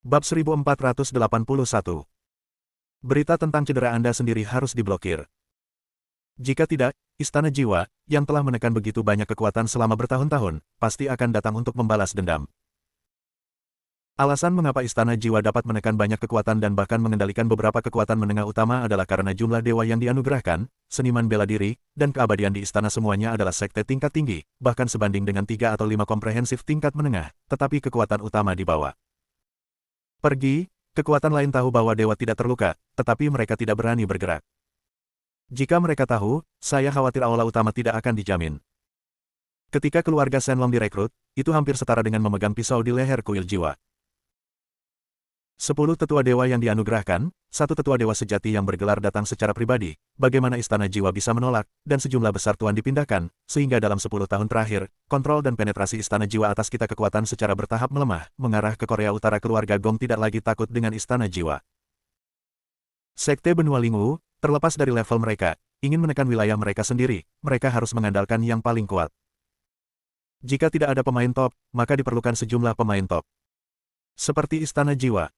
Bab 1481. Berita tentang cedera Anda sendiri harus diblokir. Jika tidak, Istana Jiwa, yang telah menekan begitu banyak kekuatan selama bertahun-tahun, pasti akan datang untuk membalas dendam. Alasan mengapa Istana Jiwa dapat menekan banyak kekuatan dan bahkan mengendalikan beberapa kekuatan menengah utama adalah karena jumlah dewa yang dianugerahkan, seniman bela diri, dan keabadian di istana semuanya adalah sekte tingkat tinggi, bahkan sebanding dengan 3 atau 5 komprehensif tingkat menengah, tetapi kekuatan utama di bawah. Pergi, kekuatan lain tahu bahwa dewa tidak terluka, tetapi mereka tidak berani bergerak. Jika mereka tahu, saya khawatir aula utama tidak akan dijamin. Ketika keluarga Shenlong direkrut, itu hampir setara dengan memegang pisau di leher kuil jiwa. 10 tetua dewa yang dianugerahkan, 1 tetua dewa sejati yang bergelar datang secara pribadi, bagaimana Istana Jiwa bisa menolak, dan sejumlah besar tuan dipindahkan, sehingga dalam 10 tahun terakhir, kontrol dan penetrasi Istana Jiwa atas kita kekuatan secara bertahap melemah, mengarah ke Korea Utara. Keluarga Gong tidak lagi takut dengan Istana Jiwa. Sekte Benua Lingwu, terlepas dari level mereka, ingin menekan wilayah mereka sendiri, mereka harus mengandalkan yang paling kuat. Jika tidak ada pemain top, maka diperlukan sejumlah pemain top. Seperti Istana Jiwa.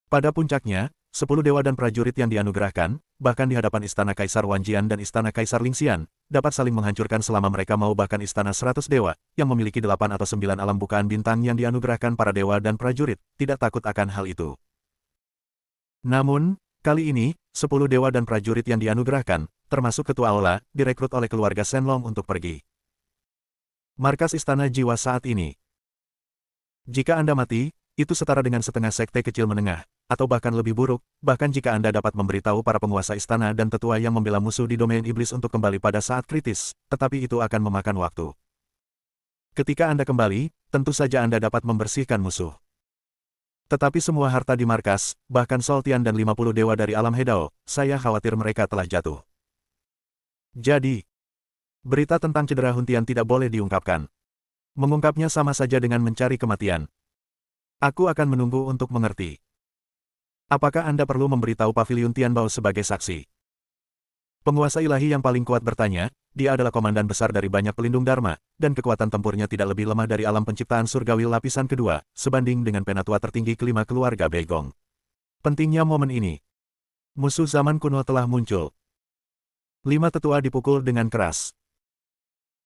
Pada puncaknya, 10 dewa dan prajurit yang dianugerahkan, bahkan di hadapan Istana Kaisar Wanjian dan Istana Kaisar Lingxian, dapat saling menghancurkan selama mereka mau. Bahkan Istana 100 dewa, yang memiliki 8 atau 9 alam bukaan bintang yang dianugerahkan para dewa dan prajurit, tidak takut akan hal itu. Namun, kali ini, 10 dewa dan prajurit yang dianugerahkan, termasuk Ketua Aula, direkrut oleh keluarga Shenlong untuk pergi. Markas Istana Jiwa saat ini. Jika Anda mati, itu setara dengan setengah sekte kecil menengah, atau bahkan lebih buruk, bahkan jika Anda dapat memberitahu para penguasa istana dan tetua yang membela musuh di domain iblis untuk kembali pada saat kritis, tetapi itu akan memakan waktu. Ketika Anda kembali, tentu saja Anda dapat membersihkan musuh. Tetapi semua harta di markas, bahkan Soltian dan 50 dewa dari alam Hedao, saya khawatir mereka telah jatuh. Jadi, berita tentang cedera Huntian tidak boleh diungkapkan. Mengungkapnya sama saja dengan mencari kematian. Aku akan menunggu untuk mengerti. Apakah Anda perlu memberitahu Paviliun Tianbao sebagai saksi? Penguasa ilahi yang paling kuat bertanya, dia adalah komandan besar dari banyak pelindung Dharma, dan kekuatan tempurnya tidak lebih lemah dari alam penciptaan surgawi lapisan kedua, sebanding dengan penatua tertinggi kelima keluarga Beigong. Pentingnya momen ini. Musuh zaman kuno telah muncul. 5 tetua dipukul dengan keras.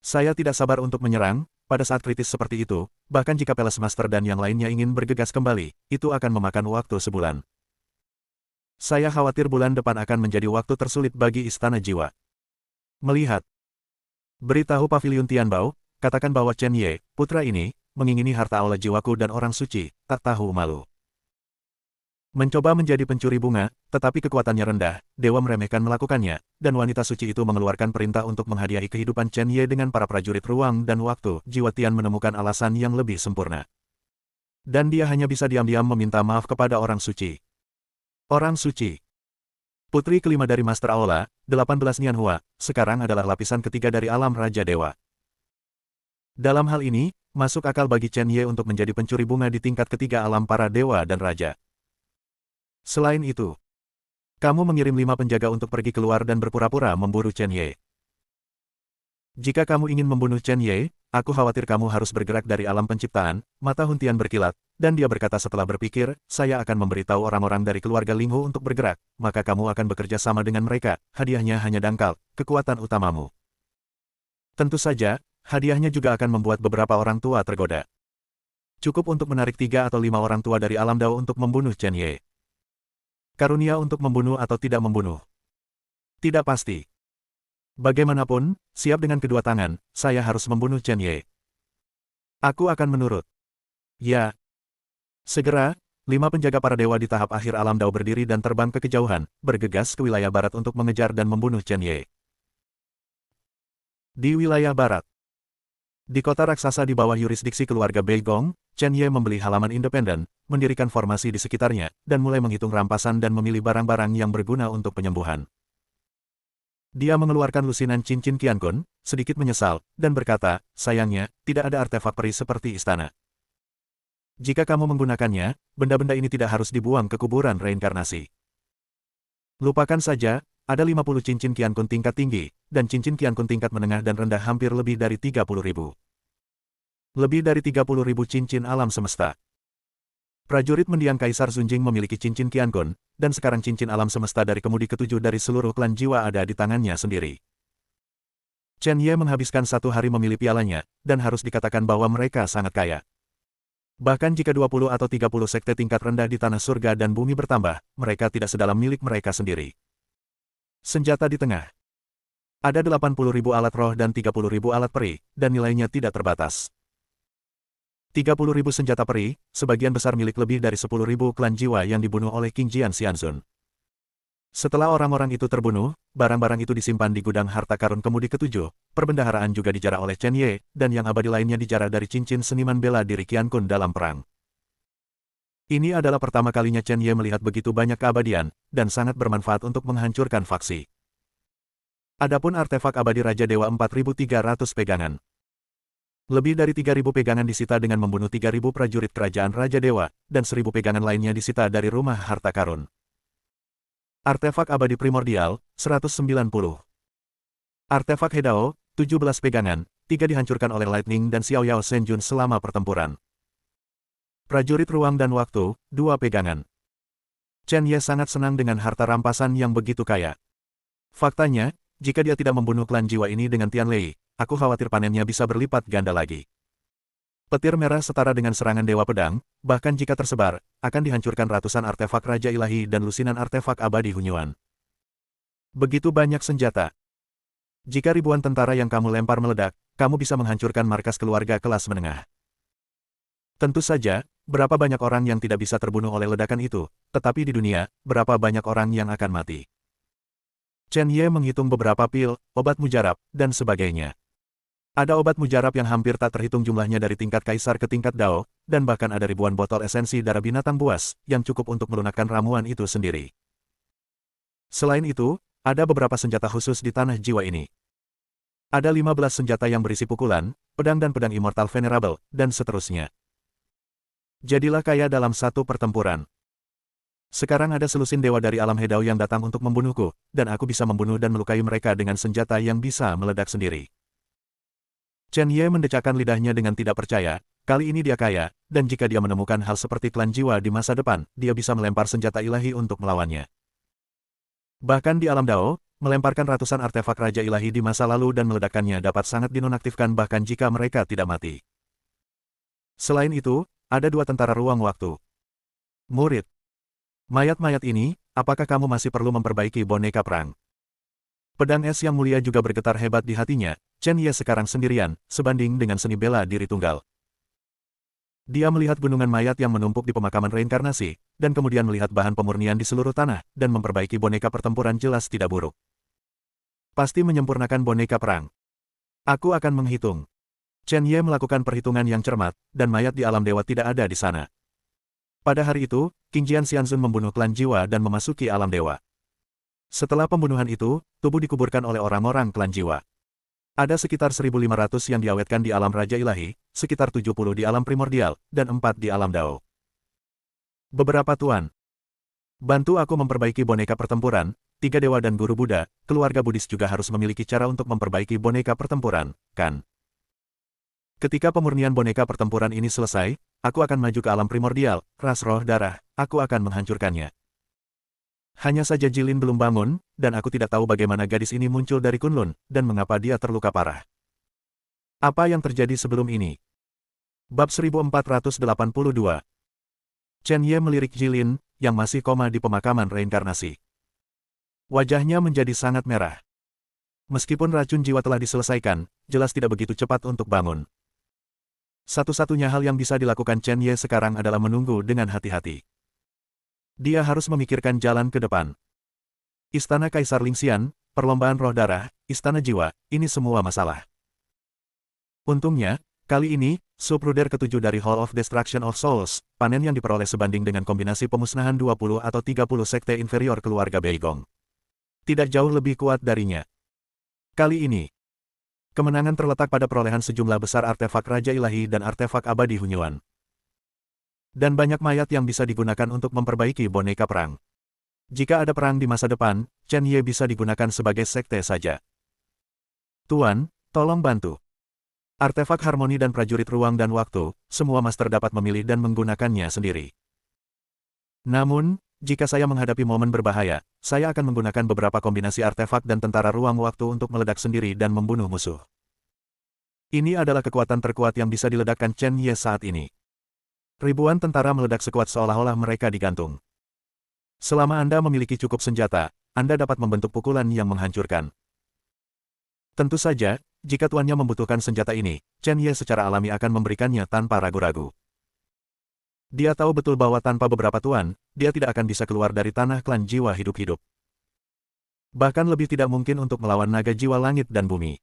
Saya tidak sabar untuk menyerang. Pada saat kritis seperti itu, bahkan jika Palace Master dan yang lainnya ingin bergegas kembali, itu akan memakan waktu sebulan. Saya khawatir bulan depan akan menjadi waktu tersulit bagi Istana Jiwa. Melihat. Beritahu Paviliun Tianbao, katakan bahwa Chen Ye, putra ini, mengingini harta aula jiwaku dan orang suci, tak tahu malu. Mencoba menjadi pencuri bunga, tetapi kekuatannya rendah, dewa meremehkan melakukannya, dan wanita suci itu mengeluarkan perintah untuk menghadiahi kehidupan Chen Ye dengan para prajurit ruang dan waktu. Jiwa Tian menemukan alasan yang lebih sempurna. Dan dia hanya bisa diam-diam meminta maaf kepada orang suci. Orang suci. Putri kelima dari Master Aula, 18 Nianhua, sekarang adalah lapisan ketiga dari alam Raja Dewa. Dalam hal ini, masuk akal bagi Chen Ye untuk menjadi pencuri bunga di tingkat ketiga alam para dewa dan raja. Selain itu, kamu mengirim 5 penjaga untuk pergi keluar dan berpura-pura memburu Chen Ye. Jika kamu ingin membunuh Chen Ye, aku khawatir kamu harus bergerak dari alam penciptaan. Mata Huntian berkilat, dan dia berkata setelah berpikir, saya akan memberitahu orang-orang dari keluarga Linghu untuk bergerak, maka kamu akan bekerja sama dengan mereka. Hadiahnya hanya dangkal, kekuatan utamamu. Tentu saja, hadiahnya juga akan membuat beberapa orang tua tergoda. Cukup untuk menarik 3 atau 5 orang tua dari alam Dao untuk membunuh Chen Ye. Karunia untuk membunuh atau tidak membunuh. Tidak pasti. Bagaimanapun, siap dengan kedua tangan, saya harus membunuh Chen Ye. Aku akan menurut. Ya. Segera, 5 penjaga para dewa di tahap akhir alam Dao berdiri dan terbang ke kejauhan, bergegas ke wilayah barat untuk mengejar dan membunuh Chen Ye. Di wilayah barat. Di kota raksasa di bawah yurisdiksi keluarga Beigong, Chen Ye membeli halaman independen, mendirikan formasi di sekitarnya, dan mulai menghitung rampasan dan memilih barang-barang yang berguna untuk penyembuhan. Dia mengeluarkan lusinan cincin Qiankun, sedikit menyesal, dan berkata, sayangnya, tidak ada artefak peri seperti istana. Jika kamu menggunakannya, benda-benda ini tidak harus dibuang ke kuburan reinkarnasi. Lupakan saja, ada 50 cincin Qiankun tingkat tinggi, dan cincin Qiankun tingkat menengah dan rendah hampir lebih dari 30.000. Lebih dari 30.000 cincin alam semesta. Prajurit mendiang Kaisar Zunjing memiliki cincin Qiankun, dan sekarang cincin alam semesta dari kemudi ketujuh dari seluruh klan jiwa ada di tangannya sendiri. Chen Ye menghabiskan 1 hari memilih pialanya, dan harus dikatakan bahwa mereka sangat kaya. Bahkan jika 20 atau 30 sekte tingkat rendah di tanah surga dan bumi bertambah, mereka tidak sedalam milik mereka sendiri. Senjata di tengah. Ada 80.000 alat roh dan 30.000 alat peri, dan nilainya tidak terbatas. 30.000 senjata peri, sebagian besar milik lebih dari 10.000 klan jiwa yang dibunuh oleh King Jian Xianzun. Setelah orang-orang itu terbunuh, barang-barang itu disimpan di gudang harta karun kemudi ketujuh, perbendaharaan juga dijarah oleh Chen Ye, dan yang abadi lainnya dijarah dari cincin seniman bela diri Qiankun dalam perang. Ini adalah pertama kalinya Chen Ye melihat begitu banyak keabadian, dan sangat bermanfaat untuk menghancurkan faksi. Adapun artefak abadi Raja Dewa 4.300 pegangan. Lebih dari 3.000 pegangan disita dengan membunuh 3.000 prajurit kerajaan Raja Dewa, dan 1.000 pegangan lainnya disita dari rumah harta karun. Artefak abadi primordial, 190. Artefak Hedao, 17 pegangan, 3 dihancurkan oleh Lightning dan Xiao Yao Senjun selama pertempuran. Prajurit ruang dan waktu, 2 pegangan. Chen Ye sangat senang dengan harta rampasan yang begitu kaya. Faktanya, jika dia tidak membunuh klan jiwa ini dengan Tian Lei, aku khawatir panennya bisa berlipat ganda lagi. Petir merah setara dengan serangan Dewa Pedang, bahkan jika tersebar, akan dihancurkan ratusan artefak Raja Ilahi dan lusinan artefak abadi Hunyuan. Begitu banyak senjata. Jika ribuan tentara yang kamu lempar meledak, kamu bisa menghancurkan markas keluarga kelas menengah. Tentu saja, berapa banyak orang yang tidak bisa terbunuh oleh ledakan itu, tetapi di dunia, berapa banyak orang yang akan mati. Chen Ye menghitung beberapa pil, obat mujarab, dan sebagainya. Ada obat mujarab yang hampir tak terhitung jumlahnya dari tingkat kaisar ke tingkat Dao, dan bahkan ada ribuan botol esensi darah binatang buas, yang cukup untuk melunakkan ramuan itu sendiri. Selain itu, ada beberapa senjata khusus di tanah jiwa ini. Ada 15 senjata yang berisi pukulan, pedang dan pedang immortal venerable, dan seterusnya. Jadilah kaya dalam satu pertempuran. Sekarang ada selusin dewa dari alam Hedao yang datang untuk membunuhku, dan aku bisa membunuh dan melukai mereka dengan senjata yang bisa meledak sendiri. Chen Ye mendecakkan lidahnya dengan tidak percaya, kali ini dia kaya, dan jika dia menemukan hal seperti klan jiwa di masa depan, dia bisa melempar senjata ilahi untuk melawannya. Bahkan di alam Dao, melemparkan ratusan artefak Raja Ilahi di masa lalu dan meledakkannya dapat sangat dinonaktifkan bahkan jika mereka tidak mati. Selain itu, ada 2 tentara ruang waktu. Murid. Mayat-mayat ini, apakah kamu masih perlu memperbaiki boneka perang? Pedang es yang mulia juga bergetar hebat di hatinya, Chen Ye sekarang sendirian, sebanding dengan seni bela diri tunggal. Dia melihat gunungan mayat yang menumpuk di pemakaman reinkarnasi, dan kemudian melihat bahan pemurnian di seluruh tanah, dan memperbaiki boneka pertempuran jelas tidak buruk. Pasti menyempurnakan boneka perang. Aku akan menghitung. Chen Ye melakukan perhitungan yang cermat, dan mayat di alam dewa tidak ada di sana. Pada hari itu, King Jian Xianzun membunuh klan jiwa dan memasuki alam dewa. Setelah pembunuhan itu, tubuh dikuburkan oleh orang-orang klan jiwa. Ada sekitar 1.500 yang diawetkan di alam Raja Ilahi, sekitar 70 di alam primordial, dan 4 di alam Dao. Beberapa tuan. Bantu aku memperbaiki boneka pertempuran, 3 dewa dan guru Buddha, keluarga Buddhis juga harus memiliki cara untuk memperbaiki boneka pertempuran, kan? Ketika pemurnian boneka pertempuran ini selesai, aku akan maju ke alam primordial, ras roh darah, aku akan menghancurkannya. Hanya saja Jilin belum bangun, dan aku tidak tahu bagaimana gadis ini muncul dari Kunlun, dan mengapa dia terluka parah. Apa yang terjadi sebelum ini? Bab 1482. Chen Ye melirik Jilin, yang masih koma di pemakaman reinkarnasi. Wajahnya menjadi sangat merah. Meskipun racun jiwa telah diselesaikan, jelas tidak begitu cepat untuk bangun. Satu-satunya hal yang bisa dilakukan Chen Ye sekarang adalah menunggu dengan hati-hati. Dia harus memikirkan jalan ke depan. Istana Kaisar Lingxian, perlombaan roh darah, istana jiwa, ini semua masalah. Untungnya, kali ini, subruder ketujuh dari Hall of Destruction of Souls, panen yang diperoleh sebanding dengan kombinasi pemusnahan 20 atau 30 sekte inferior keluarga Beigong. Tidak jauh lebih kuat darinya. Kali ini, kemenangan terletak pada perolehan sejumlah besar artefak Raja Ilahi dan artefak abadi Hunyuan. Dan banyak mayat yang bisa digunakan untuk memperbaiki boneka perang. Jika ada perang di masa depan, Chen Ye bisa digunakan sebagai sekte saja. Tuan, tolong bantu. Artefak harmoni dan prajurit ruang dan waktu, semua master dapat memilih dan menggunakannya sendiri. Namun, jika saya menghadapi momen berbahaya, saya akan menggunakan beberapa kombinasi artefak dan tentara ruang waktu untuk meledak sendiri dan membunuh musuh. Ini adalah kekuatan terkuat yang bisa diledakkan Chen Ye saat ini. Ribuan tentara meledak sekuat seolah-olah mereka digantung. Selama Anda memiliki cukup senjata, Anda dapat membentuk pukulan yang menghancurkan. Tentu saja, jika tuannya membutuhkan senjata ini, Chen Ye secara alami akan memberikannya tanpa ragu-ragu. Dia tahu betul bahwa tanpa beberapa tuan, dia tidak akan bisa keluar dari tanah klan jiwa hidup-hidup. Bahkan lebih tidak mungkin untuk melawan naga jiwa langit dan bumi.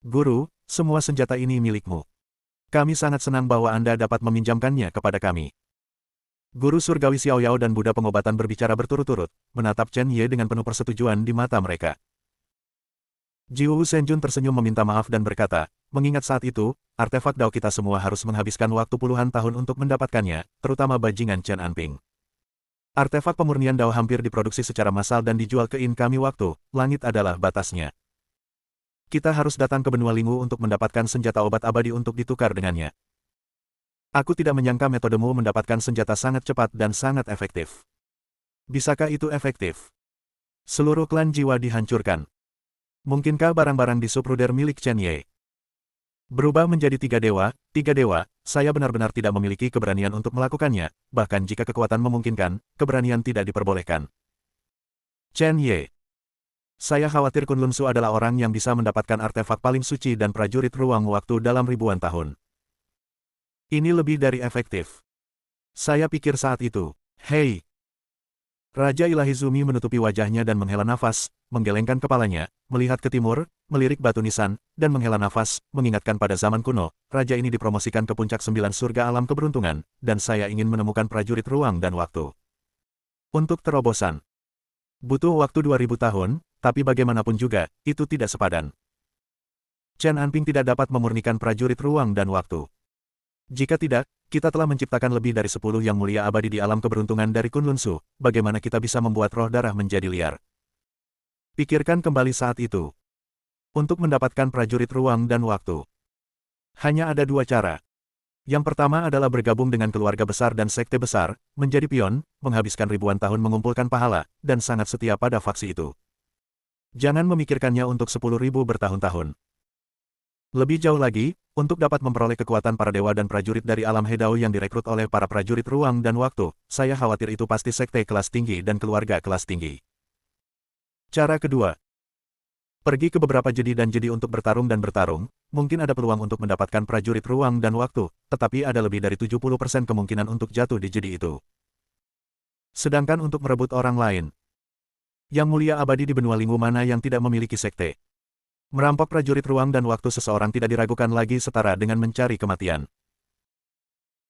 Guru, semua senjata ini milikmu. Kami sangat senang bahwa Anda dapat meminjamkannya kepada kami. Guru surgawi Xiao Yao dan Buddha pengobatan berbicara berturut-turut, menatap Chen Ye dengan penuh persetujuan di mata mereka. Jiwu Shenjun tersenyum meminta maaf dan berkata, mengingat saat itu, artefak Dao kita semua harus menghabiskan waktu puluhan tahun untuk mendapatkannya, terutama bajingan Chen Anping. Artefak pemurnian Dao hampir diproduksi secara massal dan dijual ke In kami waktu, langit adalah batasnya. Kita harus datang ke benua Lingu untuk mendapatkan senjata obat abadi untuk ditukar dengannya. Aku tidak menyangka metodemu mendapatkan senjata sangat cepat dan sangat efektif. Bisakah itu efektif? Seluruh klan jiwa dihancurkan. Mungkinkah barang-barang di subruder milik Chen Ye berubah menjadi tiga dewa, saya benar-benar tidak memiliki keberanian untuk melakukannya, bahkan jika kekuatan memungkinkan, keberanian tidak diperbolehkan. Chen Ye. Saya khawatir Kunlun Su adalah orang yang bisa mendapatkan artefak paling suci dan prajurit ruang waktu dalam ribuan tahun. Ini lebih dari efektif. Saya pikir saat itu, hei. Raja Ilahi Zumi menutupi wajahnya dan menghela nafas, menggelengkan kepalanya, melihat ke timur, melirik batu nisan, dan menghela nafas, mengingatkan pada zaman kuno, raja ini dipromosikan ke puncak 9 surga alam keberuntungan, dan saya ingin menemukan prajurit ruang dan waktu. Untuk terobosan. Butuh waktu 2000 tahun, tapi bagaimanapun juga, itu tidak sepadan. Chen Anping tidak dapat memurnikan prajurit ruang dan waktu. Jika tidak, kita telah menciptakan lebih dari 10 yang mulia abadi di alam keberuntungan dari Kunlun Su, bagaimana kita bisa membuat roh darah menjadi liar? Pikirkan kembali saat itu. Untuk mendapatkan prajurit ruang dan waktu. Hanya ada dua cara. Yang pertama adalah bergabung dengan keluarga besar dan sekte besar, menjadi pion, menghabiskan ribuan tahun mengumpulkan pahala, dan sangat setia pada faksi itu. Jangan memikirkannya untuk 10.000 bertahun-tahun. Lebih jauh lagi, untuk dapat memperoleh kekuatan para dewa dan prajurit dari alam Hedao yang direkrut oleh para prajurit ruang dan waktu, saya khawatir itu pasti sekte kelas tinggi dan keluarga kelas tinggi. Cara kedua. Pergi ke beberapa jedi dan jedi untuk bertarung dan bertarung, mungkin ada peluang untuk mendapatkan prajurit ruang dan waktu, tetapi ada lebih dari 70% kemungkinan untuk jatuh di jedi itu. Sedangkan untuk merebut orang lain. Yang mulia abadi di benua Lingu mana yang tidak memiliki sekte? Merampok prajurit ruang dan waktu seseorang tidak diragukan lagi setara dengan mencari kematian.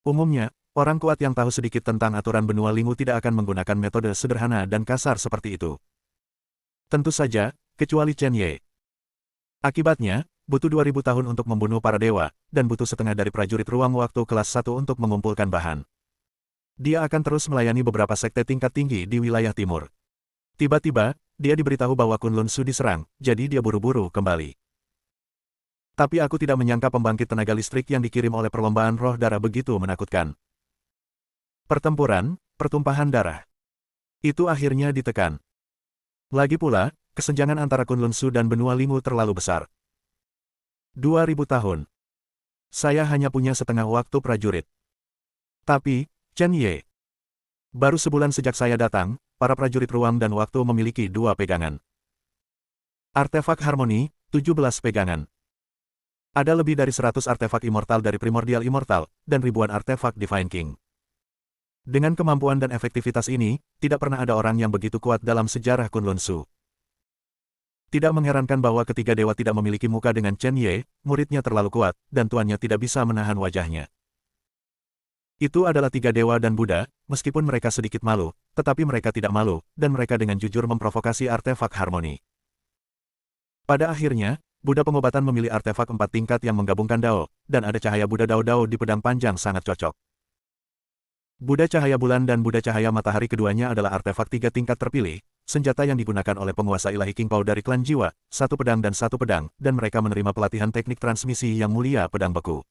Umumnya, orang kuat yang tahu sedikit tentang aturan benua Lingu tidak akan menggunakan metode sederhana dan kasar seperti itu. Tentu saja, kecuali Chen Ye. Akibatnya, butuh 2000 tahun untuk membunuh para dewa, dan butuh setengah dari prajurit ruang waktu kelas 1 untuk mengumpulkan bahan. Dia akan terus melayani beberapa sekte tingkat tinggi di wilayah timur. Tiba-tiba, dia diberitahu bahwa Kunlun Su diserang, jadi dia buru-buru kembali. Tapi aku tidak menyangka pembangkit tenaga listrik yang dikirim oleh perlombaan roh darah begitu menakutkan. Pertempuran, pertumpahan darah. Itu akhirnya ditekan. Lagi pula, kesenjangan antara Kunlun Su dan benua Lingu terlalu besar. 2000 tahun. Saya hanya punya setengah waktu prajurit. Tapi, Chen Ye. Baru sebulan sejak saya datang, para prajurit ruang dan waktu memiliki 2 pegangan. Artefak harmoni, 17 pegangan. Ada lebih dari 100 artefak immortal dari Primordial Immortal, dan ribuan artefak Divine King. Dengan kemampuan dan efektivitas ini, tidak pernah ada orang yang begitu kuat dalam sejarah Kunlun Su. Tidak mengherankan bahwa ketiga dewa tidak memiliki muka dengan Chen Ye, muridnya terlalu kuat, dan tuannya tidak bisa menahan wajahnya. Itu adalah 3 dewa dan Buddha, meskipun mereka sedikit malu, tetapi mereka tidak malu, dan mereka dengan jujur memprovokasi artefak harmoni. Pada akhirnya, Buddha pengobatan memilih artefak 4 tingkat yang menggabungkan Dao, dan ada cahaya Buddha Dao-Dao di pedang panjang sangat cocok. Buddha cahaya bulan dan Buddha cahaya matahari keduanya adalah artefak 3 tingkat terpilih, senjata yang digunakan oleh penguasa ilahi King Pao dari klan jiwa, 1 pedang dan 1 pedang, dan mereka menerima pelatihan teknik transmisi yang mulia pedang beku.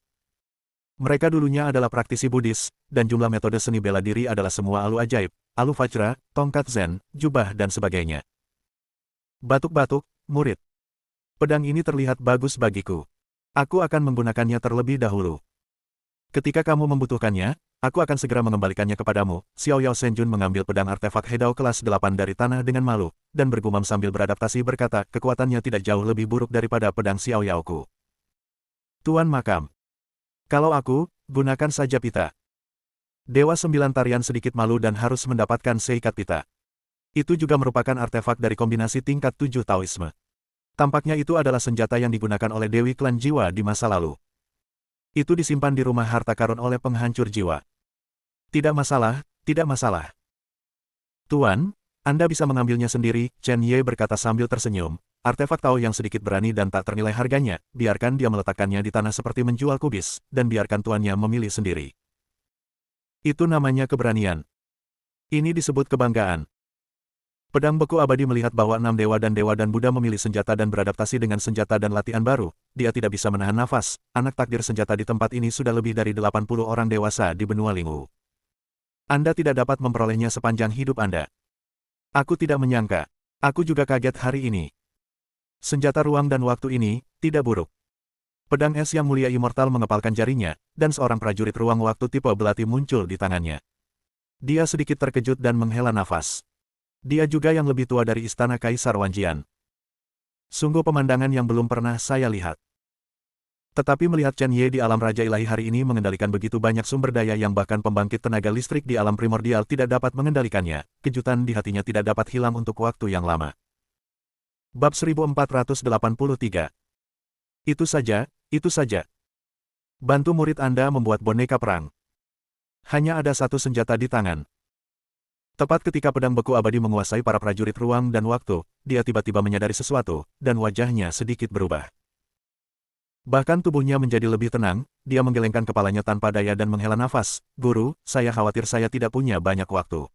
Mereka dulunya adalah praktisi Buddhis, dan jumlah metode seni bela diri adalah semua alu ajaib, alu vajra, tongkat zen, jubah dan sebagainya. Batuk-batuk, murid. Pedang ini terlihat bagus bagiku. Aku akan menggunakannya terlebih dahulu. Ketika kamu membutuhkannya, aku akan segera mengembalikannya kepadamu. Xiao Yao Shenjun mengambil pedang artefak Hedao kelas 8 dari tanah dengan malu, dan bergumam sambil beradaptasi berkata, kekuatannya tidak jauh lebih buruk daripada pedang Xiao Yaoku. Tuan Makam. Kalau aku, gunakan saja pita. Dewa Sembilan Tarian sedikit malu dan harus mendapatkan seikat pita. Itu juga merupakan artefak dari kombinasi tingkat 7 Taoisme. Tampaknya itu adalah senjata yang digunakan oleh Dewi Klan Jiwa di masa lalu. Itu disimpan di rumah harta karun oleh penghancur jiwa. Tidak masalah, tidak masalah. Tuan, Anda bisa mengambilnya sendiri, Chen Ye berkata sambil tersenyum. Artefak Tao yang sedikit berani dan tak ternilai harganya, biarkan dia meletakkannya di tanah seperti menjual kubis, dan biarkan tuannya memilih sendiri. Itu namanya keberanian. Ini disebut kebanggaan. Pedang beku abadi melihat bahwa 6 dewa dan Buddha memilih senjata dan beradaptasi dengan senjata dan latihan baru. Dia tidak bisa menahan nafas. Anak takdir senjata di tempat ini sudah lebih dari 80 orang dewasa di benua Lingwu. Anda tidak dapat memperolehnya sepanjang hidup Anda. Aku tidak menyangka. Aku juga kaget hari ini. Senjata ruang dan waktu ini tidak buruk. Pedang es yang mulia immortal mengepalkan jarinya, dan seorang prajurit ruang waktu tipe belati muncul di tangannya. Dia sedikit terkejut dan menghela nafas. Dia juga yang lebih tua dari istana Kaisar Wanjian. Sungguh pemandangan yang belum pernah saya lihat. Tetapi melihat Chen Ye di alam Raja Ilahi hari ini mengendalikan begitu banyak sumber daya yang bahkan pembangkit tenaga listrik di alam primordial tidak dapat mengendalikannya, kejutan di hatinya tidak dapat hilang untuk waktu yang lama. Bab 1483. Itu saja, itu saja. Bantu murid Anda membuat boneka perang. Hanya ada satu senjata di tangan. Tepat ketika pedang beku abadi menguasai para prajurit ruang dan waktu, dia tiba-tiba menyadari sesuatu, dan wajahnya sedikit berubah. Bahkan tubuhnya menjadi lebih tenang, dia menggelengkan kepalanya tanpa daya dan menghela nafas. Guru, saya khawatir saya tidak punya banyak waktu.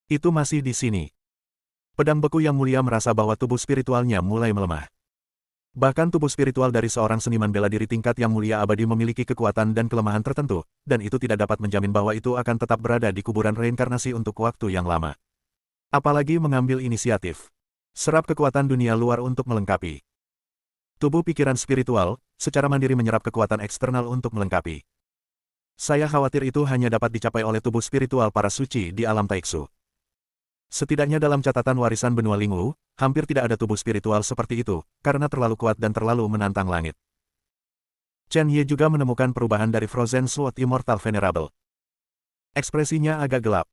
Itu masih di sini. Pedang beku yang mulia merasa bahwa tubuh spiritualnya mulai melemah. Bahkan tubuh spiritual dari seorang seniman bela diri tingkat yang mulia abadi memiliki kekuatan dan kelemahan tertentu, dan itu tidak dapat menjamin bahwa itu akan tetap berada di kuburan reinkarnasi untuk waktu yang lama. Apalagi mengambil inisiatif. Serap kekuatan dunia luar untuk melengkapi. Tubuh pikiran spiritual, secara mandiri menyerap kekuatan eksternal untuk melengkapi. Saya khawatir itu hanya dapat dicapai oleh tubuh spiritual para suci di alam Taiksu. Setidaknya dalam catatan warisan benua Lingwu, hampir tidak ada tubuh spiritual seperti itu, karena terlalu kuat dan terlalu menantang langit. Chen Ye juga menemukan perubahan dari Frozen Sword Immortal Venerable. Ekspresinya agak gelap.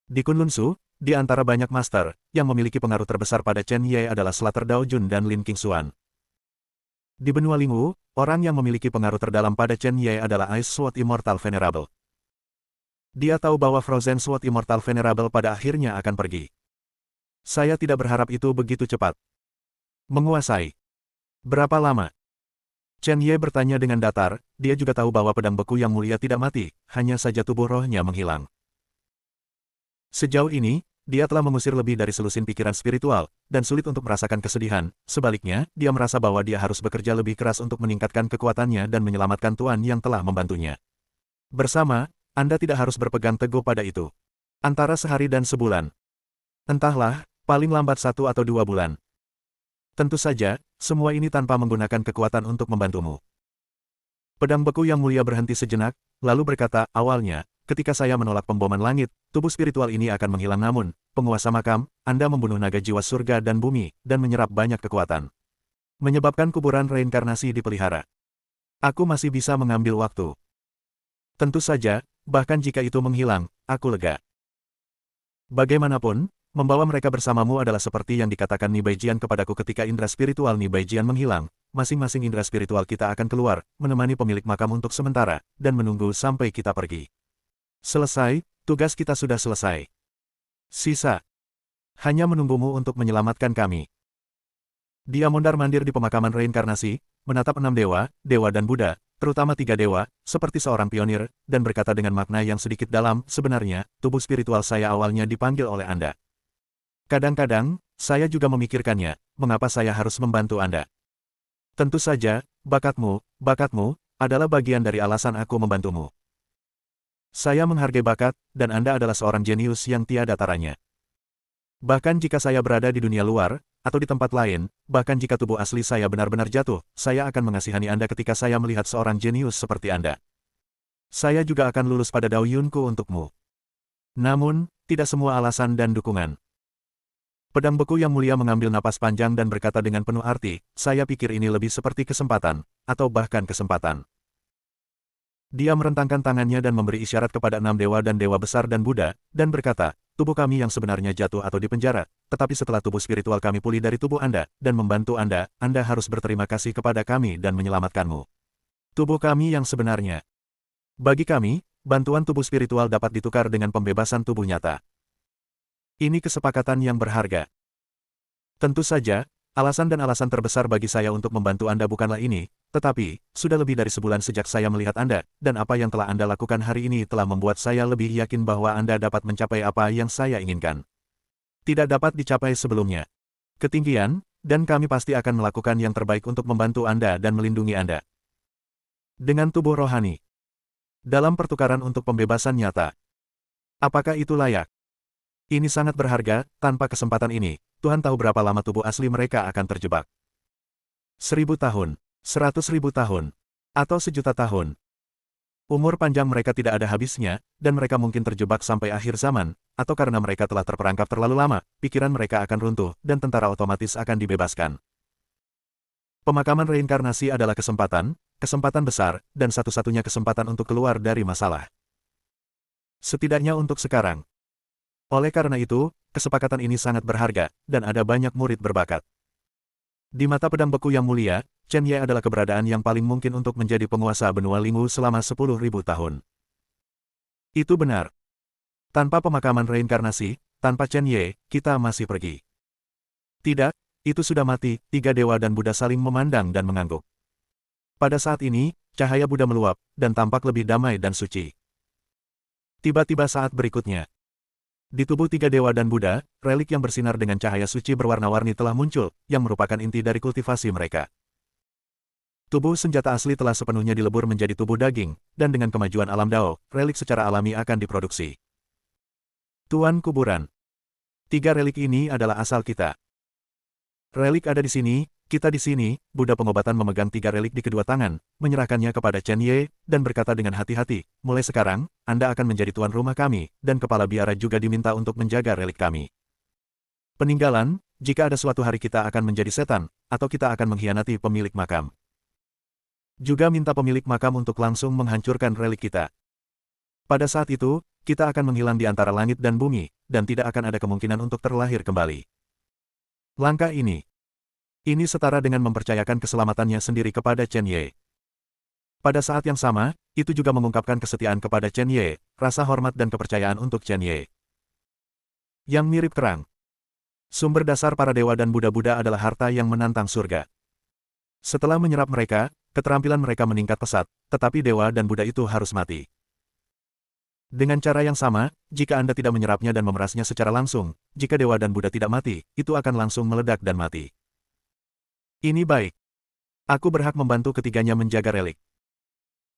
Di Kunlun Su, di antara banyak master, yang memiliki pengaruh terbesar pada Chen Ye adalah Slater Dao Jun dan Lin Qingxuan. Di benua Lingwu, orang yang memiliki pengaruh terdalam pada Chen Ye adalah Ice Sword Immortal Venerable. Dia tahu bahwa Frozen Sword Immortal Venerable pada akhirnya akan pergi. Saya tidak berharap itu begitu cepat. Menguasai. Berapa lama? Chen Ye bertanya dengan datar, dia juga tahu bahwa pedang beku yang mulia tidak mati, hanya saja tubuh rohnya menghilang. Sejauh ini, dia telah mengusir lebih dari selusin pikiran spiritual, dan sulit untuk merasakan kesedihan. Sebaliknya, dia merasa bahwa dia harus bekerja lebih keras untuk meningkatkan kekuatannya dan menyelamatkan tuan yang telah membantunya. Bersama, Anda tidak harus berpegang teguh pada itu. Antara sehari dan sebulan. Entahlah, paling lambat 1 atau 2 bulan. Tentu saja, semua ini tanpa menggunakan kekuatan untuk membantumu. Pedang beku yang mulia berhenti sejenak, lalu berkata, awalnya, ketika saya menolak pemboman langit, tubuh spiritual ini akan menghilang namun, penguasa makam, Anda membunuh naga jiwa surga dan bumi, dan menyerap banyak kekuatan. Menyebabkan kuburan reinkarnasi dipelihara. Aku masih bisa mengambil waktu. Tentu saja, bahkan jika itu menghilang, aku lega. Bagaimanapun, membawa mereka bersamamu adalah seperti yang dikatakan Nibaijian kepadaku ketika indera spiritual Nibaijian menghilang. Masing-masing indera spiritual kita akan keluar, menemani pemilik makam untuk sementara, dan menunggu sampai kita pergi. Selesai, tugas kita sudah selesai. Sisa. Hanya menunggumu untuk menyelamatkan kami. Dia mondar-mandir di pemakaman reinkarnasi, menatap 6 dewa dan Buddha, terutama 3 dewa, seperti seorang pionir, dan berkata dengan makna yang sedikit dalam, sebenarnya, tubuh spiritual saya awalnya dipanggil oleh Anda. Kadang-kadang, saya juga memikirkannya, mengapa saya harus membantu Anda. Tentu saja, bakatmu, adalah bagian dari alasan aku membantumu. Saya menghargai bakat, dan Anda adalah seorang jenius yang tiada taranya. Bahkan jika saya berada di dunia luar, atau di tempat lain, bahkan jika tubuh asli saya benar-benar jatuh, saya akan mengasihani Anda ketika saya melihat seorang jenius seperti Anda. Saya juga akan lulus pada Dao Yunku untukmu. Namun, tidak semua alasan dan dukungan. Pedang beku yang mulia mengambil napas panjang dan berkata dengan penuh arti, saya pikir ini lebih seperti kesempatan, atau bahkan kesempatan. Dia merentangkan tangannya dan memberi isyarat kepada 6 dewa dan dewa besar dan Buddha, dan berkata, tubuh kami yang sebenarnya jatuh atau dipenjara, tetapi setelah tubuh spiritual kami pulih dari tubuh Anda, dan membantu Anda harus berterima kasih kepada kami dan menyelamatkanmu. Tubuh kami yang sebenarnya. Bagi kami, bantuan tubuh spiritual dapat ditukar dengan pembebasan tubuh nyata. Ini kesepakatan yang berharga. Tentu saja, alasan terbesar bagi saya untuk membantu Anda bukanlah ini, tetapi, sudah lebih dari sebulan sejak saya melihat Anda, dan apa yang telah Anda lakukan hari ini telah membuat saya lebih yakin bahwa Anda dapat mencapai apa yang saya inginkan. Tidak dapat dicapai sebelumnya. Ketinggian, dan kami pasti akan melakukan yang terbaik untuk membantu Anda dan melindungi Anda. Dengan tubuh rohani. Dalam pertukaran untuk pembebasan nyata. Apakah itu layak? Ini sangat berharga, tanpa kesempatan ini, Tuhan tahu berapa lama tubuh asli mereka akan terjebak. 1000 tahun, 100.000 tahun, atau 1.000.000 tahun. Umur panjang mereka tidak ada habisnya, dan mereka mungkin terjebak sampai akhir zaman, atau karena mereka telah terperangkap terlalu lama, pikiran mereka akan runtuh, dan tentara otomatis akan dibebaskan. Pemakaman reinkarnasi adalah kesempatan besar, dan satu-satunya kesempatan untuk keluar dari masalah. Setidaknya untuk sekarang. Oleh karena itu, kesepakatan ini sangat berharga, dan ada banyak murid berbakat. Di mata pedang beku yang mulia, Chen Ye adalah keberadaan yang paling mungkin untuk menjadi penguasa benua Linghu selama 10.000 tahun. Itu benar. Tanpa pemakaman reinkarnasi, tanpa Chen Ye, kita masih pergi. Tidak, itu sudah mati, 3 dewa dan Buddha saling memandang dan mengangguk. Pada saat ini, cahaya Buddha meluap, dan tampak lebih damai dan suci. Tiba-tiba saat berikutnya, di tubuh 3 dewa dan Buddha, relik yang bersinar dengan cahaya suci berwarna-warni telah muncul, yang merupakan inti dari kultivasi mereka. Tubuh senjata asli telah sepenuhnya dilebur menjadi tubuh daging, dan dengan kemajuan alam Dao, relik secara alami akan diproduksi. Tuan Kuburan. 3 relik ini adalah asal kita. Relik ada di sini, kita di sini, Buddha pengobatan memegang 3 relik di kedua tangan, menyerahkannya kepada Chen Ye, dan berkata dengan hati-hati, mulai sekarang, Anda akan menjadi tuan rumah kami, dan kepala biara juga diminta untuk menjaga relik kami. Peninggalan, jika ada suatu hari kita akan menjadi setan, atau kita akan mengkhianati pemilik makam. Juga minta pemilik makam untuk langsung menghancurkan relik kita. Pada saat itu, kita akan menghilang di antara langit dan bumi, dan tidak akan ada kemungkinan untuk terlahir kembali. Langkah ini setara dengan mempercayakan keselamatannya sendiri kepada Chen Ye. Pada saat yang sama, itu juga mengungkapkan kesetiaan kepada Chen Ye, rasa hormat dan kepercayaan untuk Chen Ye. Yang mirip kerang. Sumber dasar para dewa dan Buddha-Buddha adalah harta yang menantang surga. Setelah menyerap mereka, keterampilan mereka meningkat pesat, tetapi dewa dan Buddha itu harus mati. Dengan cara yang sama, jika Anda tidak menyerapnya dan memerasnya secara langsung, jika dewa dan Buddha tidak mati, itu akan langsung meledak dan mati. Ini baik. Aku berhak membantu ketiganya menjaga relik.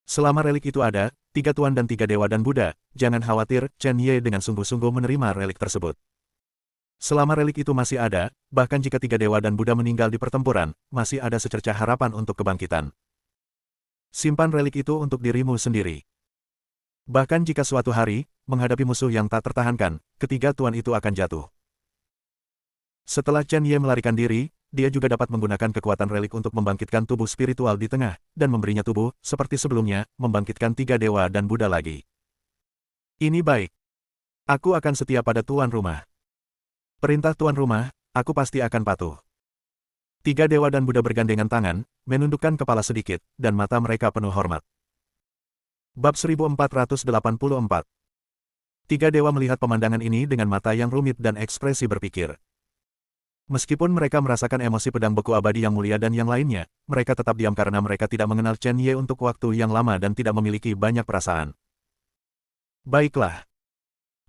Selama relik itu ada, 3 tuan dan 3 dewa dan Buddha, jangan khawatir, Chen Ye dengan sungguh-sungguh menerima relik tersebut. Selama relik itu masih ada, bahkan jika 3 dewa dan Buddha meninggal di pertempuran, masih ada secercah harapan untuk kebangkitan. Simpan relik itu untuk dirimu sendiri. Bahkan jika suatu hari, menghadapi musuh yang tak tertahankan, ketiga tuan itu akan jatuh. Setelah Chen Ye melarikan diri, dia juga dapat menggunakan kekuatan relik untuk membangkitkan tubuh spiritual di tengah, dan memberinya tubuh, seperti sebelumnya, membangkitkan 3 dewa dan Buddha lagi. Ini baik. Aku akan setia pada tuan rumah. Perintah tuan rumah, aku pasti akan patuh. 3 dewa dan Buddha bergandengan tangan, menundukkan kepala sedikit, dan mata mereka penuh hormat. Bab 1484. 3 dewa melihat pemandangan ini dengan mata yang rumit dan ekspresi berpikir. Meskipun mereka merasakan emosi pedang beku abadi yang mulia dan yang lainnya, mereka tetap diam karena mereka tidak mengenal Chen Ye untuk waktu yang lama dan tidak memiliki banyak perasaan. Baiklah.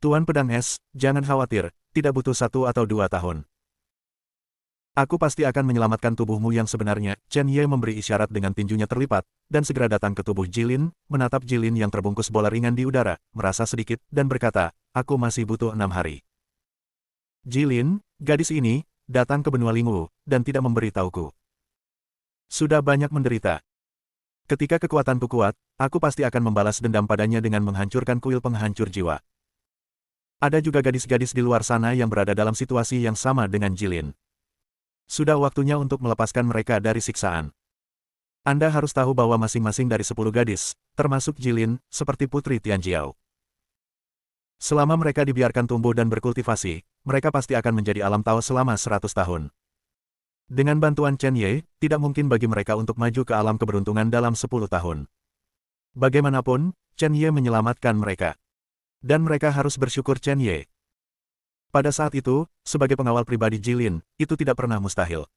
Tuan Pedang Es, jangan khawatir, tidak butuh 1 atau 2 tahun. Aku pasti akan menyelamatkan tubuhmu yang sebenarnya. Chen Ye memberi isyarat dengan tinjunya terlipat, dan segera datang ke tubuh Jilin, menatap Jilin yang terbungkus bola ringan di udara, merasa sedikit, dan berkata, aku masih butuh 6 hari. Jilin, gadis ini, datang ke benua Lingwu, dan tidak memberitahuku. Sudah banyak menderita. Ketika kekuatanku kuat, aku pasti akan membalas dendam padanya dengan menghancurkan kuil penghancur jiwa. Ada juga gadis-gadis di luar sana yang berada dalam situasi yang sama dengan Jilin. Sudah waktunya untuk melepaskan mereka dari siksaan. Anda harus tahu bahwa masing-masing dari 10 gadis, termasuk Jilin, seperti Putri Tianjiao. Selama mereka dibiarkan tumbuh dan berkultivasi, mereka pasti akan menjadi alam Tao selama 100 tahun. Dengan bantuan Chen Ye, tidak mungkin bagi mereka untuk maju ke alam keberuntungan dalam 10 tahun. Bagaimanapun, Chen Ye menyelamatkan mereka. Dan mereka harus bersyukur Chen Ye. Pada saat itu, sebagai pengawal pribadi Jilin, itu tidak pernah mustahil.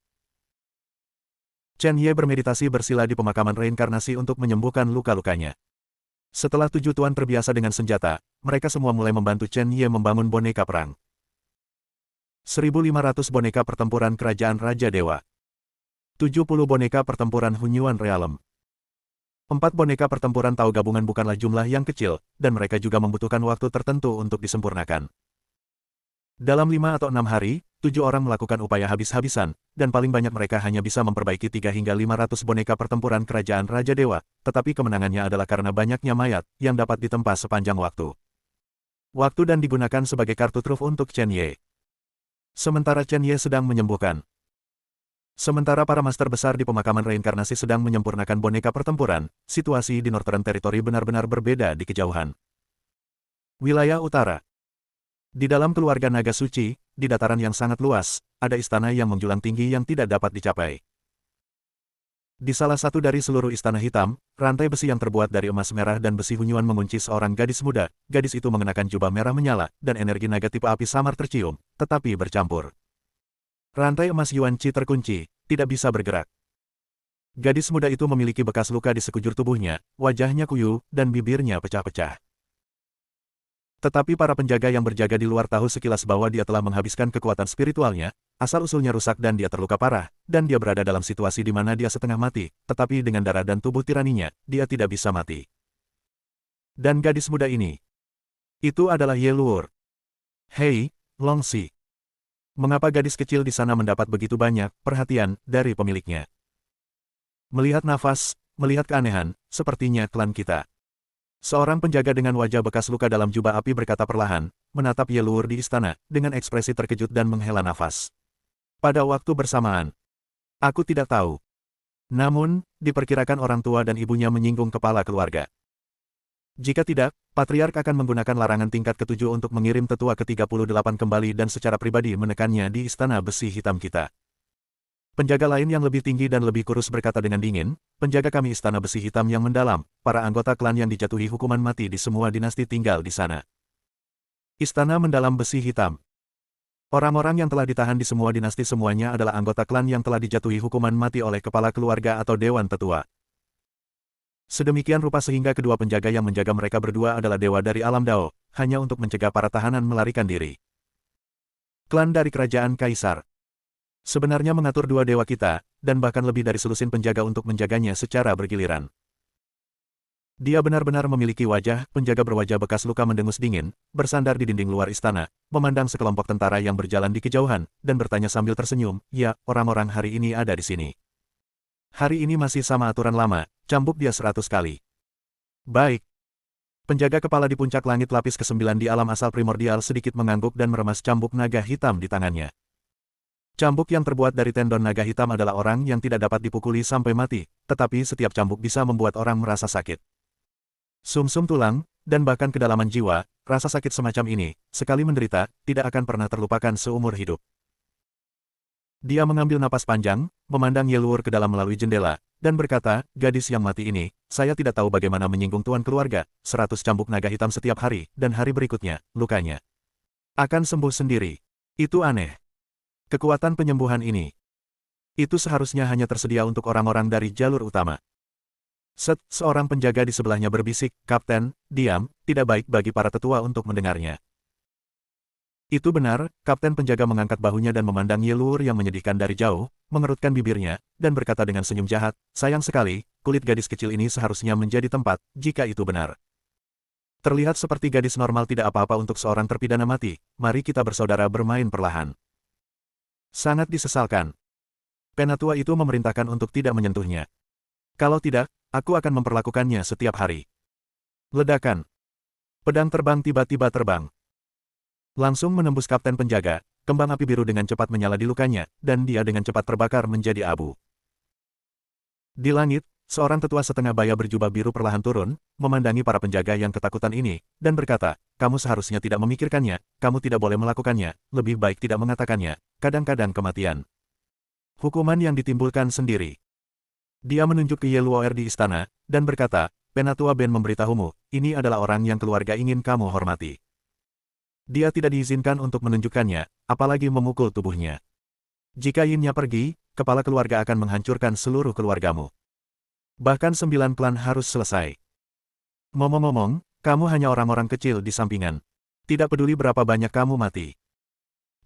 Chen Ye bermeditasi bersila di pemakaman reinkarnasi untuk menyembuhkan luka-lukanya. Setelah 7 tuan terbiasa dengan senjata, mereka semua mulai membantu Chen Ye membangun boneka perang. 1.500 boneka pertempuran Kerajaan Raja Dewa. 70 boneka pertempuran Hunyuan Realm. 4 boneka pertempuran Tao gabungan bukanlah jumlah yang kecil, dan mereka juga membutuhkan waktu tertentu untuk disempurnakan. Dalam 5 atau 6 hari, 7 orang melakukan upaya habis-habisan, dan paling banyak mereka hanya bisa memperbaiki 3 hingga 500 boneka pertempuran Kerajaan Raja Dewa, tetapi kemenangannya adalah karena banyaknya mayat yang dapat ditempa sepanjang waktu. Waktu dan digunakan sebagai kartu truf untuk Chen Ye. Sementara Chen Ye sedang menyembuhkan. Sementara para master besar di pemakaman reinkarnasi sedang menyempurnakan boneka pertempuran, situasi di Northern Territory benar-benar berbeda di kejauhan. Wilayah Utara. Di dalam keluarga naga suci, di dataran yang sangat luas, ada istana yang menjulang tinggi yang tidak dapat dicapai. Di salah satu dari seluruh istana hitam, rantai besi yang terbuat dari emas merah dan besi hunyuan mengunci seorang gadis muda. Gadis itu mengenakan jubah merah menyala, dan energi naga tipe api samar tercium, tetapi bercampur. Rantai emas Yuan Qi terkunci, tidak bisa bergerak. Gadis muda itu memiliki bekas luka di sekujur tubuhnya, wajahnya kuyu, dan bibirnya pecah-pecah. Tetapi para penjaga yang berjaga di luar tahu sekilas bahwa dia telah menghabiskan kekuatan spiritualnya, asal-usulnya rusak dan dia terluka parah, dan dia berada dalam situasi di mana dia setengah mati, tetapi dengan darah dan tubuh tiraninya, dia tidak bisa mati. Dan gadis muda ini, itu adalah Ye Luor. Hei, Longxi. Mengapa gadis kecil di sana mendapat begitu banyak perhatian dari pemiliknya? Melihat nafas, melihat keanehan, sepertinya klan kita. Seorang penjaga dengan wajah bekas luka dalam jubah api berkata perlahan, menatap Ye Luor di istana, dengan ekspresi terkejut dan menghela nafas. Pada waktu bersamaan, aku tidak tahu. Namun, diperkirakan orang tua dan ibunya menyinggung kepala keluarga. Jika tidak, Patriark akan menggunakan larangan tingkat ke-7 untuk mengirim tetua ke-38 kembali dan secara pribadi menekannya di istana besi hitam kita. Penjaga lain yang lebih tinggi dan lebih kurus berkata dengan dingin, penjaga kami istana besi hitam yang mendalam, para anggota klan yang dijatuhi hukuman mati di semua dinasti tinggal di sana. Istana mendalam besi hitam. Orang-orang yang telah ditahan di semua dinasti semuanya adalah anggota klan yang telah dijatuhi hukuman mati oleh kepala keluarga atau dewan tetua. Sedemikian rupa sehingga kedua penjaga yang menjaga mereka berdua adalah dewa dari alam Dao, hanya untuk mencegah para tahanan melarikan diri. Klan dari kerajaan Kaisar sebenarnya mengatur 2 dewa kita, dan bahkan lebih dari selusin penjaga untuk menjaganya secara bergiliran. Dia benar-benar memiliki wajah, penjaga berwajah bekas luka mendengus dingin, bersandar di dinding luar istana, memandang sekelompok tentara yang berjalan di kejauhan, dan bertanya sambil tersenyum, ya, orang-orang hari ini ada di sini. Hari ini masih sama aturan lama, cambuk dia 100 kali. Baik. Penjaga kepala di puncak langit lapis ke-9 di alam asal primordial sedikit mengangguk dan meremas cambuk naga hitam di tangannya. Cambuk yang terbuat dari tendon naga hitam adalah orang yang tidak dapat dipukuli sampai mati, tetapi setiap cambuk bisa membuat orang merasa sakit. Sumsum tulang, dan bahkan kedalaman jiwa, rasa sakit semacam ini, sekali menderita, tidak akan pernah terlupakan seumur hidup. Dia mengambil napas panjang, memandang Ye Luor ke dalam melalui jendela, dan berkata, gadis yang mati ini, saya tidak tahu bagaimana menyinggung tuan keluarga, 100 cambuk naga hitam setiap hari, dan hari berikutnya, lukanya akan sembuh sendiri. Itu aneh. Kekuatan penyembuhan ini, itu seharusnya hanya tersedia untuk orang-orang dari jalur utama. Seorang penjaga di sebelahnya berbisik, Kapten, diam, tidak baik bagi para tetua untuk mendengarnya. Itu benar, Kapten Penjaga mengangkat bahunya dan memandang Ye Luor yang menyedihkan dari jauh, mengerutkan bibirnya, dan berkata dengan senyum jahat, sayang sekali, kulit gadis kecil ini seharusnya menjadi tempat, jika itu benar. Terlihat seperti gadis normal tidak apa-apa untuk seorang terpidana mati, mari kita bersaudara bermain perlahan. Sangat disesalkan. Penatua itu memerintahkan untuk tidak menyentuhnya. Kalau tidak, aku akan memperlakukannya setiap hari. Ledakan. Pedang terbang tiba-tiba terbang. Langsung menembus Kapten Penjaga, kembang api biru dengan cepat menyala di lukanya, dan dia dengan cepat terbakar menjadi abu. Di langit, seorang tetua setengah baya berjubah biru perlahan turun, memandangi para penjaga yang ketakutan ini, dan berkata, kamu seharusnya tidak memikirkannya, kamu tidak boleh melakukannya, lebih baik tidak mengatakannya, kadang-kadang kematian. Hukuman yang ditimbulkan sendiri. Dia menunjuk ke Ye Luo'er di istana, dan berkata, Penatua Ben memberitahumu, ini adalah orang yang keluarga ingin kamu hormati. Dia tidak diizinkan untuk menunjukkannya, apalagi memukul tubuhnya. Jika Yin-nya pergi, kepala keluarga akan menghancurkan seluruh keluargamu. Bahkan 9 klan harus selesai. Ngomong-ngomong, kamu hanya orang-orang kecil di sampingan. Tidak peduli berapa banyak kamu mati.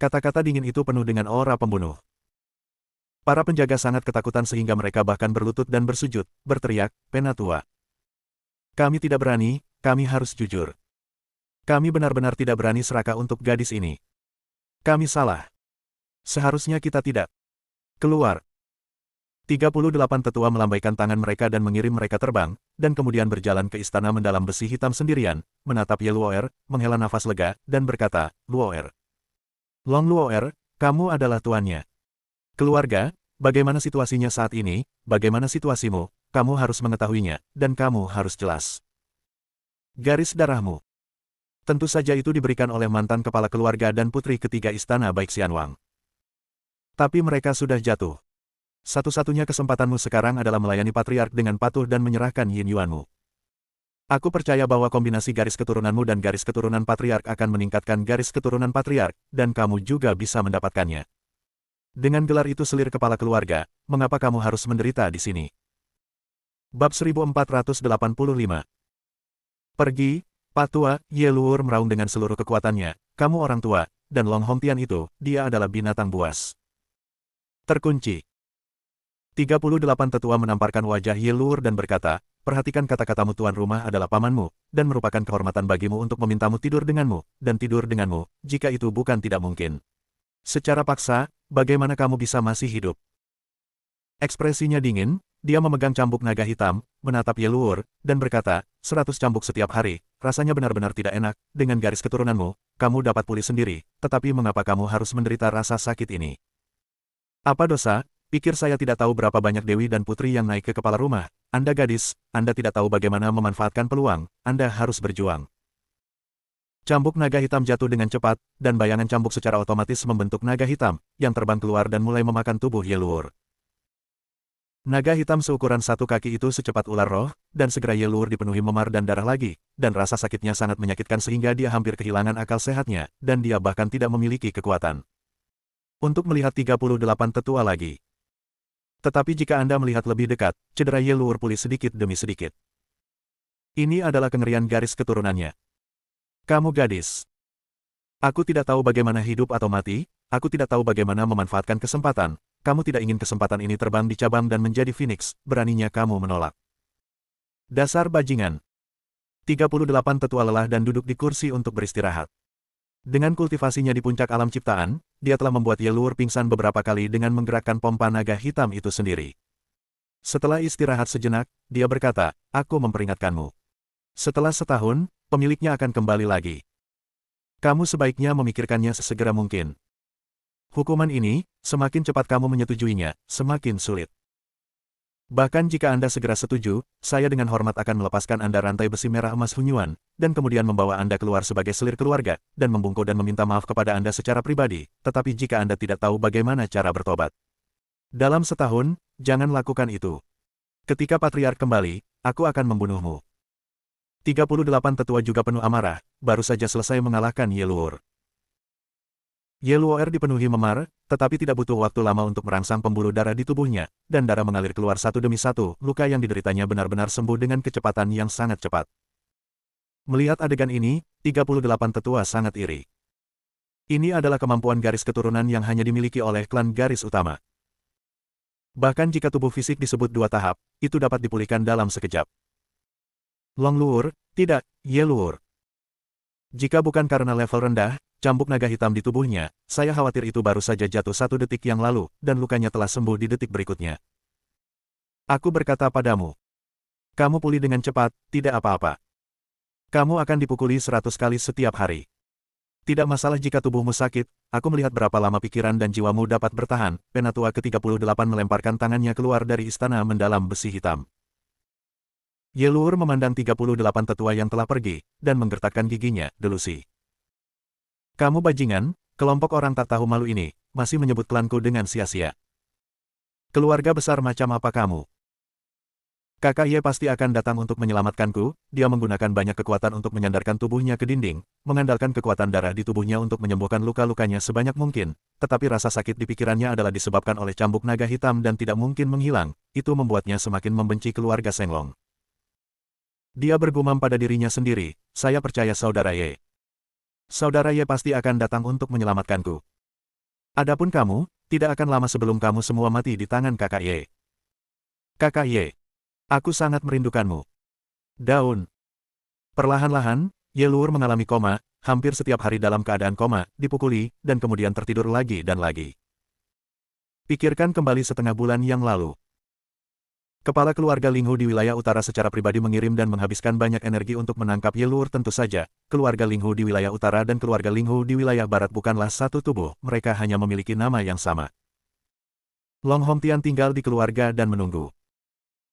Kata-kata dingin itu penuh dengan aura pembunuh. Para penjaga sangat ketakutan sehingga mereka bahkan berlutut dan bersujud, berteriak, Penatua. Kami tidak berani, kami harus jujur. Kami benar-benar tidak berani serakah untuk gadis ini. Kami salah. Seharusnya kita tidak. Keluar. 38 tetua melambaikan tangan mereka dan mengirim mereka terbang, dan kemudian berjalan ke istana mendalam besi hitam sendirian, menatap Ye Luo'er, menghela nafas lega, dan berkata, Luo'er. Long Luo'er, kamu adalah tuannya. Keluarga, bagaimana situasinya saat ini, bagaimana situasimu, kamu harus mengetahuinya, dan kamu harus jelas. Garis darahmu. Tentu saja itu diberikan oleh mantan kepala keluarga dan putri ketiga istana Baik Xianwang. Tapi mereka sudah jatuh. Satu-satunya kesempatanmu sekarang adalah melayani patriark dengan patuh dan menyerahkan Yin Yuanmu. Aku percaya bahwa kombinasi garis keturunanmu dan garis keturunan patriark akan meningkatkan garis keturunan patriark, dan kamu juga bisa mendapatkannya. Dengan gelar itu selir kepala keluarga, mengapa kamu harus menderita di sini? Bab 1485. Pergi. Pak Tua, Ye Luor meraung dengan seluruh kekuatannya, kamu orang tua, dan Long Hongtian itu, dia adalah binatang buas. Terkunci. 38 tetua menamparkan wajah Ye Luor dan berkata, perhatikan kata-katamu tuan rumah adalah pamanmu, dan merupakan kehormatan bagimu untuk memintamu tidur denganmu, dan tidur denganmu, jika itu bukan tidak mungkin. Secara paksa, bagaimana kamu bisa masih hidup? Ekspresinya dingin, dia memegang cambuk naga hitam, menatap Ye Luor, dan berkata, 100 cambuk setiap hari, rasanya benar-benar tidak enak, dengan garis keturunanmu, kamu dapat pulih sendiri, tetapi mengapa kamu harus menderita rasa sakit ini? Apa dosa? Pikir saya tidak tahu berapa banyak dewi dan putri yang naik ke kepala rumah, Anda gadis, Anda tidak tahu bagaimana memanfaatkan peluang, Anda harus berjuang. Cambuk naga hitam jatuh dengan cepat, dan bayangan cambuk secara otomatis membentuk naga hitam, yang terbang keluar dan mulai memakan tubuh Ye Luor. Naga hitam seukuran 1 kaki itu secepat ular roh, dan segera Ye Luor dipenuhi memar dan darah lagi, dan rasa sakitnya sangat menyakitkan sehingga dia hampir kehilangan akal sehatnya, dan dia bahkan tidak memiliki kekuatan untuk melihat 38 tetua lagi. Tetapi jika Anda melihat lebih dekat, cedera Ye Luor pulih sedikit demi sedikit. Ini adalah kengerian garis keturunannya. Kamu gadis. Aku tidak tahu bagaimana hidup atau mati, aku tidak tahu bagaimana memanfaatkan kesempatan. Kamu tidak ingin kesempatan ini terbang di cabang dan menjadi Phoenix, beraninya kamu menolak. Dasar bajingan. 38 tetua lelah dan duduk di kursi untuk beristirahat. Dengan kultivasinya di puncak alam ciptaan, dia telah membuat Ye Luor pingsan beberapa kali dengan menggerakkan pompa naga hitam itu sendiri. Setelah istirahat sejenak, dia berkata, aku memperingatkanmu. Setelah setahun, pemiliknya akan kembali lagi. Kamu sebaiknya memikirkannya sesegera mungkin. Hukuman ini, semakin cepat kamu menyetujuinya, semakin sulit. Bahkan jika Anda segera setuju, saya dengan hormat akan melepaskan Anda rantai besi merah emas Hunyuan, dan kemudian membawa Anda keluar sebagai selir keluarga, dan membungkuk dan meminta maaf kepada Anda secara pribadi, tetapi jika Anda tidak tahu bagaimana cara bertobat dalam setahun, jangan lakukan itu. Ketika Patriark kembali, aku akan membunuhmu. 38 tetua juga penuh amarah, baru saja selesai mengalahkan Ye Luor. Ye Luor dipenuhi memar, tetapi tidak butuh waktu lama untuk merangsang pembuluh darah di tubuhnya, dan darah mengalir keluar satu demi satu, luka yang dideritanya benar-benar sembuh dengan kecepatan yang sangat cepat. Melihat adegan ini, 38 tetua sangat iri. Ini adalah kemampuan garis keturunan yang hanya dimiliki oleh klan garis utama. Bahkan jika tubuh fisik disebut dua tahap, itu dapat dipulihkan dalam sekejap. Long Luur, tidak, Ye Luur. Jika bukan karena level rendah, cambuk naga hitam di tubuhnya, saya khawatir itu baru saja jatuh 1 detik yang lalu, dan lukanya telah sembuh di detik berikutnya. Aku berkata padamu, kamu pulih dengan cepat, tidak apa-apa. Kamu akan dipukuli 100 kali setiap hari. Tidak masalah jika tubuhmu sakit, aku melihat berapa lama pikiran dan jiwamu dapat bertahan. Penatua ke-38 melemparkan tangannya keluar dari istana mendalam besi hitam. Ye Luur memandang 38 tetua yang telah pergi, dan menggertakkan giginya, delusi. Kamu bajingan, kelompok orang tak tahu malu ini, masih menyebut klanku dengan sia-sia. Keluarga besar macam apa kamu? Kakak Ye pasti akan datang untuk menyelamatkanku. Dia menggunakan banyak kekuatan untuk menyandarkan tubuhnya ke dinding, mengandalkan kekuatan darah di tubuhnya untuk menyembuhkan luka-lukanya sebanyak mungkin, tetapi rasa sakit di pikirannya adalah disebabkan oleh cambuk naga hitam dan tidak mungkin menghilang. Itu membuatnya semakin membenci keluarga Shenlong. Dia bergumam pada dirinya sendiri, saya percaya saudara Ye. Saudara Ye pasti akan datang untuk menyelamatkanku. Adapun kamu, tidak akan lama sebelum kamu semua mati di tangan kakak Ye. Kakak Ye. Aku sangat merindukanmu. Daun. Perlahan-lahan, Ye Luur mengalami koma, hampir setiap hari dalam keadaan koma, dipukuli, dan kemudian tertidur lagi dan lagi. Pikirkan kembali setengah bulan yang lalu. Kepala keluarga Linghu di wilayah utara secara pribadi mengirim dan menghabiskan banyak energi untuk menangkap Ye Luur. Tentu saja, keluarga Linghu di wilayah utara dan keluarga Linghu di wilayah barat bukanlah satu tubuh, mereka hanya memiliki nama yang sama. Long Hongtian tinggal di keluarga dan menunggu.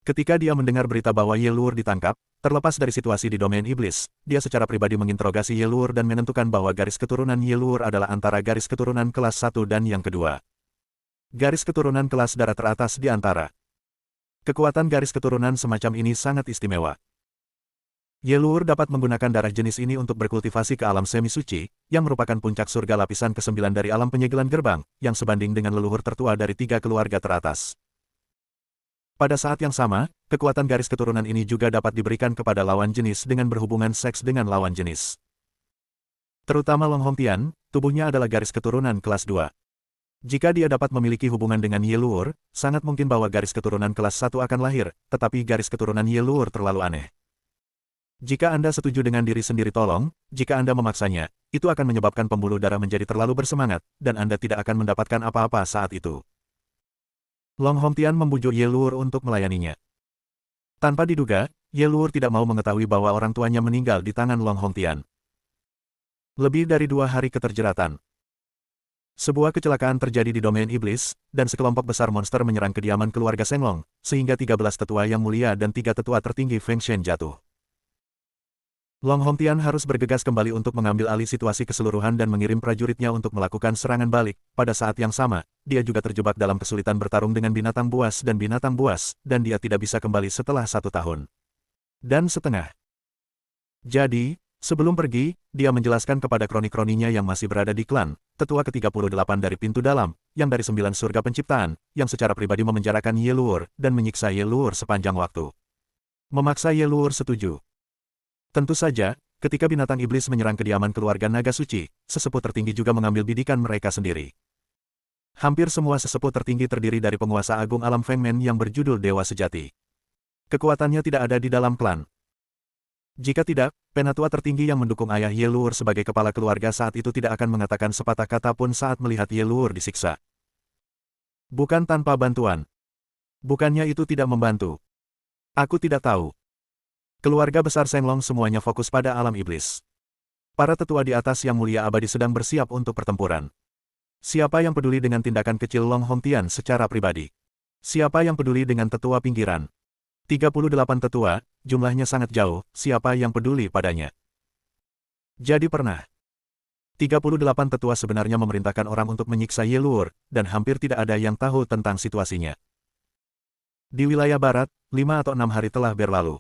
Ketika dia mendengar berita bahwa Ye Luur ditangkap, terlepas dari situasi di domain iblis, dia secara pribadi menginterogasi Ye Luur dan menentukan bahwa garis keturunan Ye Luur adalah antara garis keturunan kelas 1 dan yang kedua. Garis keturunan kelas darah teratas di antara. Kekuatan garis keturunan semacam ini sangat istimewa. Ye Luur dapat menggunakan darah jenis ini untuk berkultivasi ke alam semi suci, yang merupakan puncak surga lapisan ke-9 dari alam penyegelan gerbang, yang sebanding dengan leluhur tertua dari 3 keluarga teratas. Pada saat yang sama, kekuatan garis keturunan ini juga dapat diberikan kepada lawan jenis dengan berhubungan seks dengan lawan jenis. Terutama Long Hongtian, tubuhnya adalah garis keturunan kelas 2. Jika dia dapat memiliki hubungan dengan Ye Luur, sangat mungkin bahwa garis keturunan kelas 1 akan lahir, tetapi garis keturunan Ye Luur terlalu aneh. Jika Anda setuju dengan diri sendiri tolong, jika Anda memaksanya, itu akan menyebabkan pembuluh darah menjadi terlalu bersemangat, dan Anda tidak akan mendapatkan apa-apa saat itu. Long Hongtian membujuk Ye Luur untuk melayaninya. Tanpa diduga, Ye Luur tidak mau mengetahui bahwa orang tuanya meninggal di tangan Long Hongtian. Lebih dari 2 hari keterjeratan. Sebuah kecelakaan terjadi di domain iblis, dan sekelompok besar monster menyerang kediaman keluarga Shenlong, sehingga 13 tetua yang mulia dan 3 tetua tertinggi Feng Shen jatuh. Long Hongtian harus bergegas kembali untuk mengambil alih situasi keseluruhan dan mengirim prajuritnya untuk melakukan serangan balik. Pada saat yang sama, dia juga terjebak dalam kesulitan bertarung dengan binatang buas, dan dia tidak bisa kembali setelah 1 tahun dan setengah. Jadi, sebelum pergi, dia menjelaskan kepada kroni-kroninya yang masih berada di klan, tetua ke-38 dari pintu dalam, yang dari 9 surga penciptaan, yang secara pribadi memenjarakan Ye Luur, dan menyiksa Ye Luur sepanjang waktu. Memaksa Ye Luur setuju. Tentu saja, ketika binatang iblis menyerang kediaman keluarga naga suci, sesepuh tertinggi juga mengambil bidikan mereka sendiri. Hampir semua sesepuh tertinggi terdiri dari penguasa agung alam Fengmen yang berjudul Dewa Sejati. Kekuatannya tidak ada di dalam klan. Jika tidak, penatua tertinggi yang mendukung ayah Ye Luur sebagai kepala keluarga saat itu tidak akan mengatakan sepatah kata pun saat melihat Ye Luur disiksa. Bukan tanpa bantuan. Bukannya itu tidak membantu. Aku tidak tahu. Keluarga besar Shenlong semuanya fokus pada alam iblis. Para tetua di atas yang mulia abadi sedang bersiap untuk pertempuran. Siapa yang peduli dengan tindakan kecil Long Hongtian secara pribadi? Siapa yang peduli dengan tetua pinggiran? 38 tetua, jumlahnya sangat jauh, siapa yang peduli padanya? Jadi pernah. 38 tetua sebenarnya memerintahkan orang untuk menyiksa Ye Luur, dan hampir tidak ada yang tahu tentang situasinya. Di wilayah barat, 5 atau 6 hari telah berlalu.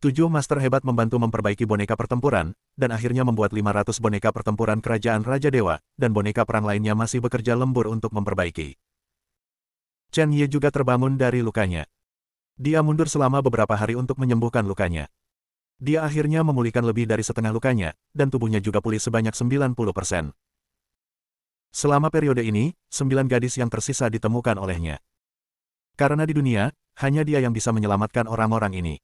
7 master hebat membantu memperbaiki boneka pertempuran, dan akhirnya membuat 500 boneka pertempuran kerajaan Raja Dewa, dan boneka perang lainnya masih bekerja lembur untuk memperbaiki. Chen Ye juga terbangun dari lukanya. Dia mundur selama beberapa hari untuk menyembuhkan lukanya. Dia akhirnya memulihkan lebih dari setengah lukanya, dan tubuhnya juga pulih sebanyak 90%. Selama periode ini, 9 gadis yang tersisa ditemukan olehnya. Karena di dunia, hanya dia yang bisa menyelamatkan orang-orang ini.